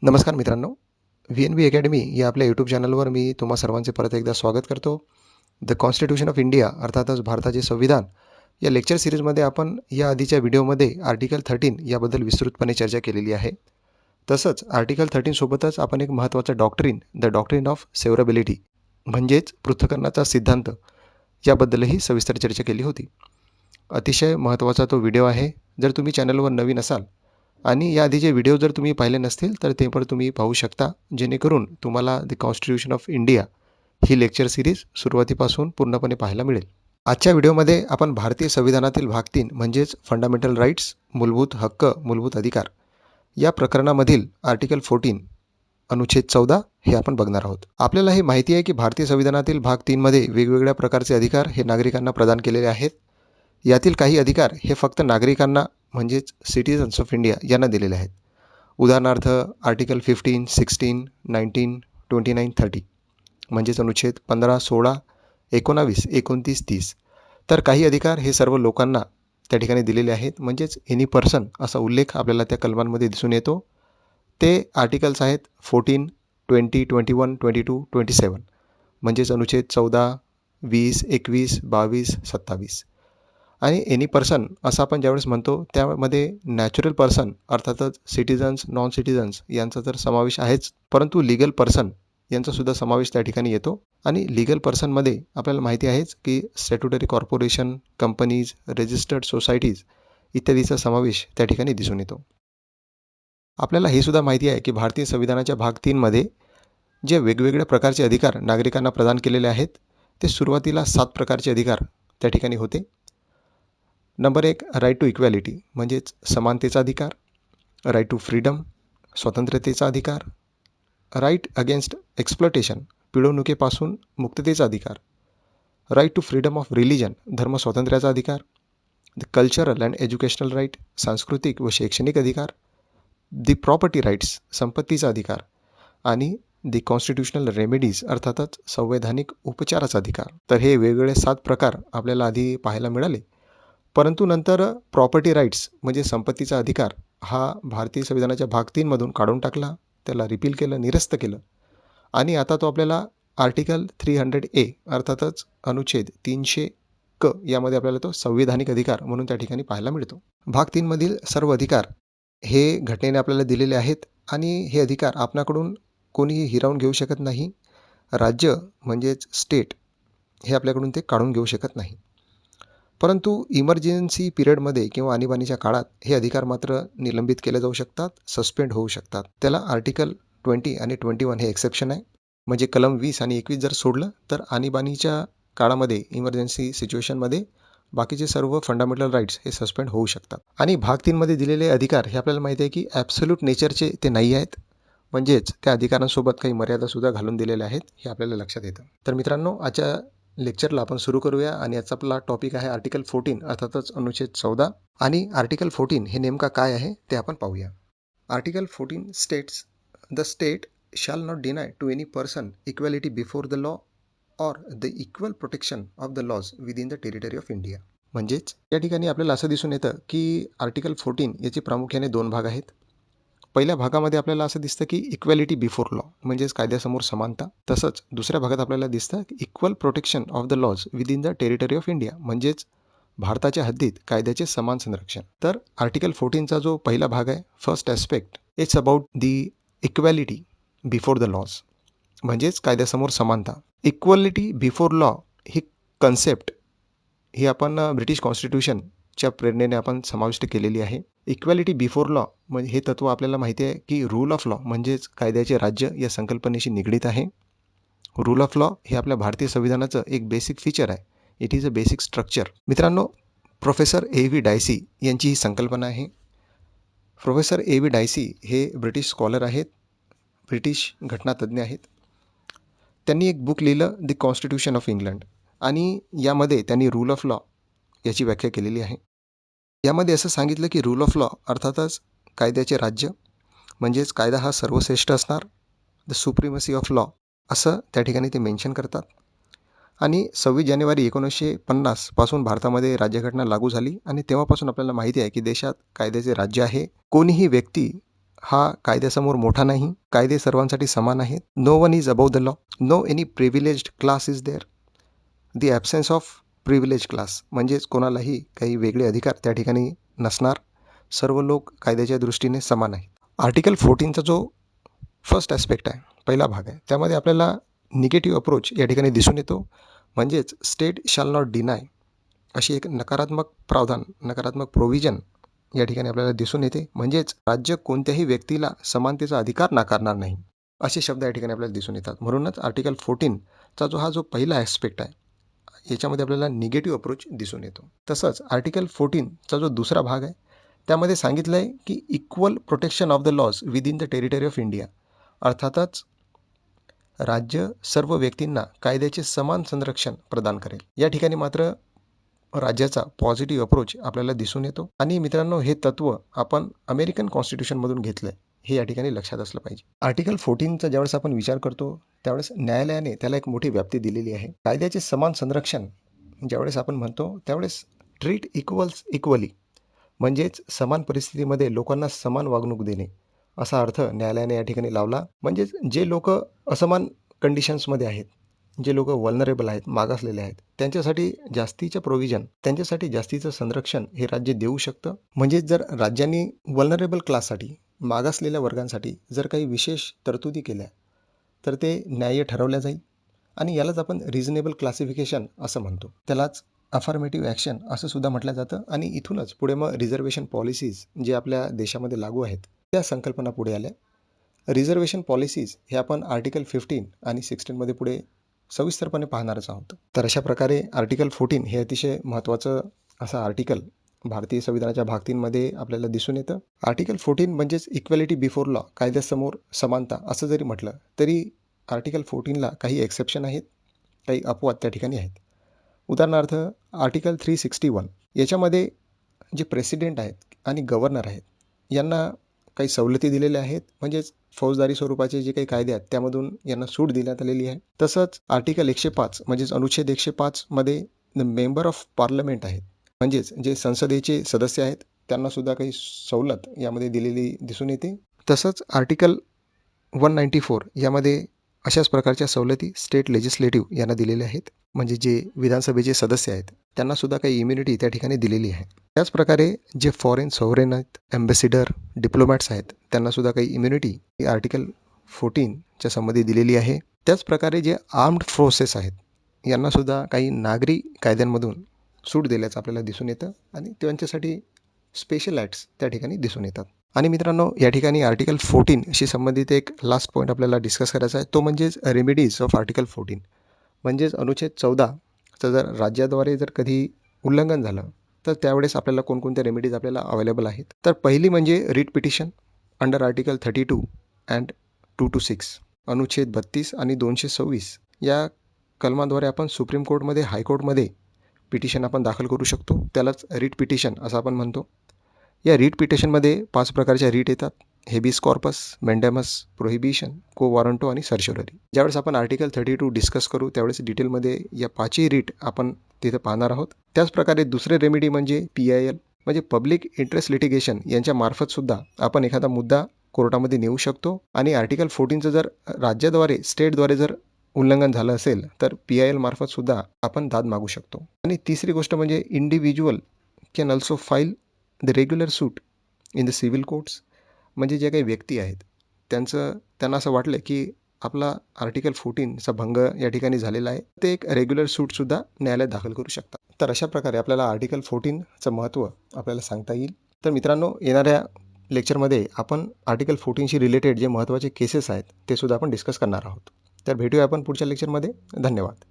नमस्कार मित्रांनो, V-N-V academy या आपल्या यूट्यूब चॅनलवर मी तुम्हा सर्वांचे परत एकदा स्वागत करतो. द कॉन्स्टिट्यूशन ऑफ इंडिया अर्थातच भारताचे संविधान या लेक्चर सिरीजमध्ये आपण या आधीच्या व्हिडिओमध्ये आर्टिकल 13 याबद्दल विस्तृतपणे चर्चा केलेली आहे. तसंच आर्टिकल 13 सोबतच आपण एक महत्त्वाचा डॉक्ट्रिन, द डॉक्ट्रिन ऑफ सेव्हरेबिलिटी म्हणजेच पृथक्करणाचा सिद्धांत याबद्दलही सविस्तर चर्चा केली होती. अतिशय महत्त्वाचा तो व्हिडिओ आहे. जर तुम्ही चॅनलवर नवीन असाल आणि या आधीचे व्हिडिओ जर तुम्ही पाहिले नसतील तर ते पण तुम्ही पाहू शकता, जेणेकरून तुम्हाला the constitution of India he lecture series सुरुवातीपासून पूर्णपणे पाहायला मिळेल. आजच्या व्हिडिओमध्ये आपण भारतीय संविधानातील भाग 3 म्हणजेच फंडामेंटल राईट्स, मूलभूत हक्क, मूलभूत अधिकार या प्रकरणामधील आर्टिकल 14 अनुच्छेद 14 हे आपण बघणार आहोत. आपल्याला हे माहिती आहे की भारतीय संविधानातील भाग 3 मध्ये वेगवेगळ्या प्रकारचे अधिकार हे नागरिकांना प्रदान केलेले आहेत. यातील काही अधिकार हे फक्त नागरिकांना म्हणजेच सिटिझन्स ऑफ इंडिया यांना दिलेले आहेत. उदाहरणार्थ आर्टिकल 15, 16, 19, 29, 30 म्हणजेच अनुच्छेद 15, 16, 19, 29, 30. तर काही अधिकार हे सर्व लोकांना त्या ठिकाणी दिलेले आहेत, म्हणजेच एनी पर्सन असा उल्लेख आपल्याला त्या कलमांमध्ये दिसून येतो. ते आर्टिकल्स आहेत 14, 20, 21, 22, 27 म्हणजेच अनुच्छेद 14, 20, 21, 22, 27. आणि एनी पर्सन असं आपण ज्यावेळेस म्हणतो त्यामध्ये नॅचरल पर्सन अर्थातच सिटिझन्स, नॉन सिटिझन्स यांचा तर समावेश आहेच, परंतु लिगल पर्सन यांचासुद्धा समावेश त्या ठिकाणी येतो. आणि लिगल पर्सनमध्ये आपल्याला माहिती आहेच की statutory corporation, companies, registered societies इत्यादीचा समावेश त्या ठिकाणी दिसून येतो. आपल्याला हे सुद्धा माहिती आहे की भारतीय संविधानाच्या भाग 3 मध्ये जे वेगवेगळ्या प्रकारचे अधिकार नागरिकांना प्रदान केलेले आहेत ते सुरुवातीला 7 प्रकारचे अधिकार त्या ठिकाणी होते. नंबर 1 राईट टू इक्वॅलिटी म्हणजेच समानतेचा अधिकार, राईट टू फ्रीडम स्वतंत्रतेचा अधिकार, राईट अगेन्स्ट एक्सप्लॉटेशन पिळवणुकीपासून मुक्ततेचा अधिकार, right to freedom of religion धर्म स्वातंत्र्याचा अधिकार, the cultural and educational right सांस्कृतिक व शैक्षणिक अधिकार, दी प्रॉपर्टी राईट्स संपत्तीचा अधिकार आणि दी कॉन्स्टिट्यूशनल रेमेडीज अर्थातच संवैधानिक उपचाराचा अधिकार. तर हे वेगवेगळे 7 प्रकार आपल्याला आधी पाहायला मिळाले, परंतु नंतर प्रॉपर्टी राईट्स म्हणजे संपत्तीचा अधिकार हा भारतीय संविधानाच्या भाग 3 मधून काढून टाकला, त्याला रिपील केलं, निरस्त केलं आणि आता तो आपल्याला आर्टिकल 300A अर्थातच अनुच्छेद 300 क यामध्ये आपल्याला तो संविधानिक अधिकार म्हणून त्या ठिकाणी पाहायला मिळतो. भाग 3 मधील सर्व अधिकार हे घटनेने आपल्याला दिलेले आहेत आणि हे अधिकार आपणाकडून कोणीही हिरावून घेऊ शकत नाही. राज्य म्हणजेच स्टेट हे आपल्याकडून ते काढून घेऊ शकत नाही. परंतु इमर्जन्सी पिरियडमध्ये किंवा आणीबाणीच्या काळात हे अधिकार मात्र निलंबित केले जाऊ शकतात, सस्पेंड होऊ शकतात. त्याला आर्टिकल 20 आणि 21 हे एक्सेप्शन आहे. म्हणजे कलम 20 आणि 21 जर सोडलं तर आणीबाणीच्या काळामध्ये इमर्जन्सी सिच्युएशनमध्ये बाकीचे सर्व फंडामेंटल राईट्स हे सस्पेंड होऊ शकतात. आणि भाग 3 मध्ये दिलेले अधिकार हे आपल्याला माहिती आहे की ॲब्सोल्यूट नेचरचे ते नाही आहेत, म्हणजेच त्या अधिकारांसोबत काही मर्यादासुद्धा घालून दिलेल्या आहेत हे आपल्याला लक्षात येतं. तर मित्रांनो, आजच्या लेक्चरला आपण सुरू करूया आणि याचा आपला टॉपिक आहे आर्टिकल 14 अर्थातच अनुच्छेद 14. आणि आर्टिकल 14 हे नेमका काय आहे ते आपण पाहूया. Article 14 states the state shall not deny to any person equality before the law or the equal protection of the laws within the territory of India. म्हणजेच या ठिकाणी आपल्याला असं दिसून येतं की आर्टिकल 14 याचे प्रामुख्याने 2 भाग आहेत. पहिल्या भागामध्ये आपल्याला असं दिसतं की इक्वॅलिटी बिफोर लॉ म्हणजेच कायद्यासमोर समानता. तसंच दुसऱ्या भागात आपल्याला दिसतं की equal protection of the laws within the territory of India म्हणजेच भारताच्या हद्दीत कायद्याचे समान संरक्षण. तर आर्टिकल 14चा जो पहिला भाग आहे, first aspect, it's about the equality before the laws म्हणजेच कायद्यासमोर समानता. इक्वॅलिटी बिफोर लॉ ही कन्सेप्ट ही आपण ब्रिटिश कॉन्स्टिट्यूशनच्या प्रेरणेने आपण समाविष्ट केलेली आहे. इक्वॅलिटी बिफोर लॉ म्हणजे हे तत्त्व आपल्याला माहिती आहे की रूल ऑफ लॉ म्हणजेच कायद्याचे राज्य या संकल्पनेशी निगडीत आहे. रूल ऑफ लॉ हे आपल्या भारतीय संविधानाचं एक बेसिक फीचर आहे. It is a basic structure. मित्रांनो, प्रोफेसर A.V. डायसी यांची ही संकल्पना आहे. Professor A.V. डायसी हे ब्रिटिश स्कॉलर आहेत, ब्रिटिश घटनातज्ञ आहेत. त्यांनी एक बुक लिहिलं द कॉन्स्टिट्यूशन ऑफ इंग्लंड आणि यामध्ये त्यांनी रूल ऑफ लॉ याची व्याख्या केलेली आहे. यामध्ये असं सांगितलं की रूल ऑफ लॉ अर्थातच कायद्याचे राज्य म्हणजेच कायदा हा सर्वश्रेष्ठ असणार, द सुप्रिमसी ऑफ लॉ असं त्या ठिकाणी ते मेन्शन करतात. आणि 26 जानेवारी 1950 पासून भारतामध्ये राज्यघटना लागू झाली आणि तेव्हापासून आपल्याला माहिती आहे की देशात कायद्याचे राज्य आहे. कोणीही व्यक्ती हा कायद्यासमोर मोठा नाही. कायदे सर्वांसाठी समान आहेत. No one is above the law. No any privileged class is there. The absence of privilege class म्हणजेच कोणालाही काही वेगळे अधिकार त्या ठिकाणी नसणार. सर्व लोक कायद्याच्या दृष्टीने समान आहेत. आर्टिकल 14चा जो फर्स्ट ॲस्पेक्ट आहे, पहिला भाग आहे, त्यामध्ये आपल्याला निगेटिव्ह अप्रोच या ठिकाणी दिसून येतो. म्हणजेच स्टेट शॅल नॉट डिनाय अशी एक नकारात्मक प्रावधान, नकारात्मक प्रोव्हिजन या ठिकाणी आपल्याला दिसून येते. म्हणजेच राज्य कोणत्याही व्यक्तीला समानतेचा अधिकार नाकारणार नाही, असे शब्द या ठिकाणी आपल्याला दिसून येतात. म्हणूनच आर्टिकल 14चा हा जो पहिला ॲस्पेक्ट आहे, याच्यामध्ये आपल्याला निगेटिव्ह अप्रोच दिसून येतो. तसंच आर्टिकल 14चा जो दुसरा भाग आहे, त्यामध्ये सांगितलं आहे की equal protection of the laws within the territory of India. अर्थातच राज्य सर्व व्यक्तींना कायद्याचे समान संरक्षण प्रदान करेल. या ठिकाणी मात्र राज्याचा पॉझिटिव्ह अप्रोच आपल्याला दिसून येतो. आणि मित्रांनो, हे तत्त्व आपण अमेरिकन कॉन्स्टिट्यूशनमधून घेतलं आहे, हे या ठिकाणी लक्षात असलं पाहिजे. आर्टिकल 14चा ज्यावेळेस आपण विचार करतो, त्यावेळेस न्यायालयाने त्याला एक मोठी व्याप्ती दिलेली आहे. कायद्याचे समान संरक्षण ज्यावेळेस आपण म्हणतो, त्यावेळेस ट्रीट इक्वल्स इक्वली, म्हणजेच समान परिस्थितीमध्ये लोकांना समान वागणूक देणे, असा अर्थ न्यायालयाने या ठिकाणी लावला. म्हणजेच जे लोक असमान कंडिशन्समध्ये आहेत, जे लोक वल्नरेबल आहेत, मागासलेले आहेत, त्यांच्यासाठी जास्तीचं प्रोव्हिजन, त्यांच्यासाठी जास्तीचं संरक्षण हे राज्य देऊ शकतं. म्हणजेच जर राज्यांनी वल्नरेबल क्लाससाठी, मागासलेल्या वर्गांसाठी जर काही विशेष तरतुदी केल्या, तर ते न्याय्य ठरवल्या जाईल. आणि यालाच आपण रिझनेबल क्लासिफिकेशन असं म्हणतो. त्यालाच अफर्मेटिव्ह ॲक्शन असं सुद्धा म्हटलं जातं. आणि इथूनच पुढे मग रिझर्वेशन पॉलिसीज जे आपल्या देशामध्ये लागू आहेत, त्या संकल्पना पुढे आल्या. रिझर्वेशन पॉलिसीज हे आपण आर्टिकल 15 आणि 16मध्ये पुढे सविस्तरपणे पाहणारच आहोत. तर अशा प्रकारे आर्टिकल 14 हे अतिशय महत्त्वाचं असं आर्टिकल भारतीय संविधानाच्या भाग 3मध्ये आपल्याला दिसून येतं. आर्टिकल 14 म्हणजेच इक्वॅलिटी बिफोर लॉ, कायद्यासमोर समानता असं जरी म्हटलं तरी आर्टिकल 14ला काही एक्सेप्शन आहेत, काही अपवाद त्या ठिकाणी आहेत. उदाहरणार्थ आर्टिकल 361 याच्यामध्ये जे प्रेसिडेंट आहेत आणि गव्हर्नर आहेत, यांना काही सवलती दिलेल्या आहेत. म्हणजेच फौजदारी स्वरूपाचे जे काही कायदे आहेत, त्यामधून यांना सूट देण्यात आलेली आहे. तसंच आर्टिकल 105 म्हणजेच अनुच्छेद 105 मध्ये मेंबर ऑफ पार्लमेंट आहेत, म्हणजेच जे संसदेचे सदस्य आहेत, त्यांनासुद्धा काही सवलत यामध्ये दिलेली दिसून येते. तसंच आर्टिकल 194 यामध्ये अशाच प्रकारच्या सवलती स्टेट लेजिस्लेटिव्ह यांना दिलेल्या आहेत. म्हणजे जे विधानसभेचे सदस्य आहेत, त्यांनासुद्धा काही इम्युनिटी त्या ठिकाणी दिलेली आहे. त्याचप्रकारे जे फॉरेन सॉव्हरेन आहेत, ॲम्बेसिडर, डिप्लोमॅट्स आहेत, त्यांनासुद्धा काही इम्युनिटी आर्टिकल 14च्या संबंधी दिलेली आहे. त्याचप्रकारे जे आर्म्ड फोर्सेस आहेत, यांनासुद्धा काही नागरी कायद्यांमधून सूट दिल्याचं आपल्याला दिसून येतं. आणि त्यांच्यासाठी स्पेशल ॲक्ट्स त्या ठिकाणी दिसून येतात. आणि मित्रांनो, या ठिकाणी आर्टिकल 14शी संबंधित एक लास्ट पॉईंट आपल्याला डिस्कस करायचा आहे, तो म्हणजेच रेमेडीज ऑफ आर्टिकल 14. म्हणजेच अनुच्छेद 14चं जर राज्याद्वारे जर कधी उल्लंघन झालं, तर त्यावेळेस आपल्याला कोणकोणत्या रेमेडीज आपल्याला अवेलेबल आहेत. तर पहिली म्हणजे writ petition under article 32 and 226. अनुच्छेद 32 आणि 226 या कलमाद्वारे आपण सुप्रीम कोर्टमध्ये, हायकोर्टमध्ये पिटिशन आपण दाखल करू शकतो. त्यालाच रिट पिटिशन असं आपण म्हणतो. या रिट पिटिशनमध्ये 5 प्रकारच्या रिट येतात: हेबिस कॉर्पस, मेंडेमस, प्रोहिबिशन, को वॉरंटो आणि सर्च्युररी. ज्यावेळेस आपण आर्टिकल 32 डिस्कस करू, त्यावेळेस डिटेलमध्ये या 5ही रिट आपण तिथं पाहणार आहोत. त्याचप्रकारे दुसरे रेमेडी म्हणजे PIL म्हणजे पब्लिक इंटरेस्ट लिटिगेशन यांच्या मार्फतसुद्धा आपण एखादा मुद्दा कोर्टामध्ये नेऊ शकतो. आणि आर्टिकल 14चं जर राज्याद्वारे, स्टेटद्वारे जर उल्लंघन झालं असेल, तर PIL मार्फतसुद्धा आपण दाद मागू शकतो. आणि तिसरी गोष्ट म्हणजे individual can also file the regular suit in the civil courts. म्हणजे जे काही व्यक्ती आहेत, त्यांना असं वाटलं की आपला आर्टिकल 14चा भंग या ठिकाणी झालेला आहे, ते एक रेग्युलर सूटसुद्धा न्यायालयात दाखल करू शकतात. तर अशा प्रकारे आपल्याला आर्टिकल 14चं महत्त्व आपल्याला सांगता येईल. तर मित्रांनो, येणाऱ्या लेक्चरमध्ये आपण आर्टिकल 14शी रिलेटेड जे महत्त्वाचे केसेस आहेत, ते सुद्धा आपण डिस्कस करणार आहोत. तर भेटूया आपण पुढच्या लेक्चरमध्ये. धन्यवाद.